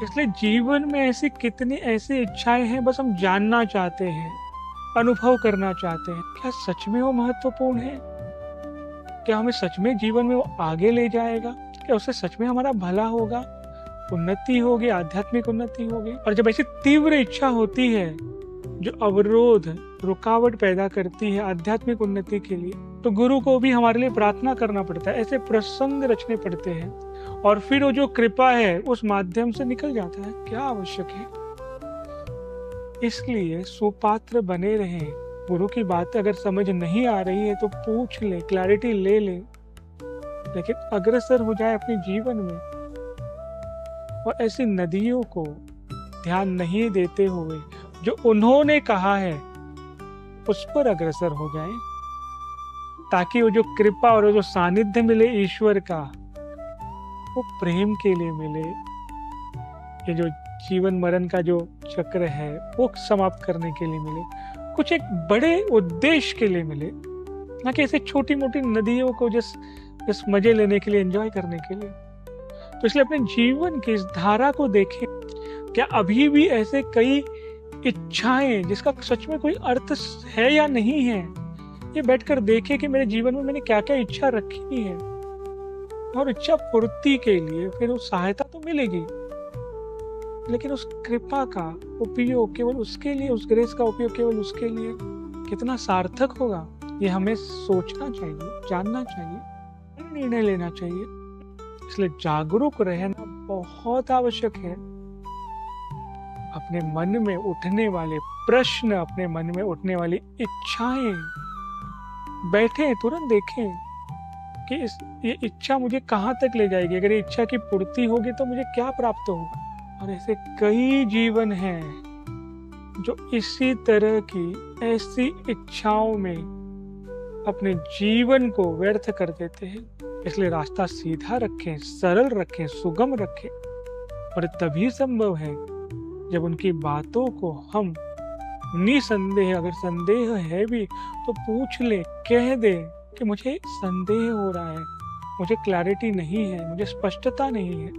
इसलिए जीवन में ऐसी कितनी ऐसी इच्छाएं हैं, बस हम जानना चाहते हैं, अनुभव करना चाहते हैं, क्या सच में वो महत्वपूर्ण है? क्या हमें सच में जीवन में वो आगे ले जाएगा? क्या उससे सच में हमारा भला होगा, उन्नति होगी, आध्यात्मिक उन्नति होगी? और जब ऐसी तीव्र इच्छा होती है जो अवरोध, रुकावट पैदा करती है आध्यात्मिक उन्नति के लिए, तो गुरु को भी हमारे लिए प्रार्थना करना पड़ता है, ऐसे प्रसंग रचने पड़ते हैं, और फिर वो जो कृपा है उस माध्यम से निकल जाता है। क्या आवश्यक है? इसलिए सुपात्र बने रहें। गुरु की बात अगर समझ नहीं आ रही है तो पूछ ले, क्लैरिटी ले ले, लेकिन अग्रसर हो जाए अपने जीवन में, और ऐसी नदियों को ध्यान नहीं देते हुए जो उन्होंने कहा है उस पर अग्रसर हो जाए, ताकि वो जो कृपा और जो सानिध्य मिले ईश्वर का, वो प्रेम के लिए मिले। ये जो जीवन मरण का जो चक्र है वो समाप्त करने के लिए मिले, कुछ एक बड़े उद्देश्य के लिए मिले, ना कि ऐसे छोटी मोटी नदियों को जिस मजे लेने के लिए, एंजॉय करने के लिए। तो इसलिए अपने जीवन की इस धारा को देखें, क्या अभी भी ऐसे कई इच्छाएं जिसका सच में कोई अर्थ है या नहीं है, ये बैठकर देखें कि मेरे जीवन में मैंने क्या क्या इच्छा रखी है, और इच्छा पूर्ति के लिए फिर उस सहायता तो मिलेगी, लेकिन उस कृपा का उपयोग केवल उसके लिए, उस ग्रेस का उपयोग केवल उसके लिए कितना सार्थक होगा, ये हमें सोचना चाहिए, जानना चाहिए, निर्णय लेना चाहिए। इसलिए जागरूक रहना बहुत आवश्यक है। अपने मन में उठने वाले प्रश्न, अपने मन में उठने वाली इच्छाएं, बैठे तुरंत देखें कि ये इच्छा मुझे कहाँ तक ले जाएगी। अगर ये इच्छा की पूर्ति होगी तो मुझे क्या प्राप्त होगा। और ऐसे कई जीवन हैं जो इसी तरह की ऐसी इच्छाओं में अपने जीवन को व्यर्थ कर देते हैं। इसलिए रास्ता सीधा रखें, सरल रखें, सुगम रखें, और तभी संभव है जब उनकी बातों को हम निसंदेह, अगर संदेह है भी तो पूछ ले, कह दे कि मुझे संदेह हो रहा है, मुझे क्लैरिटी नहीं है, मुझे स्पष्टता नहीं है,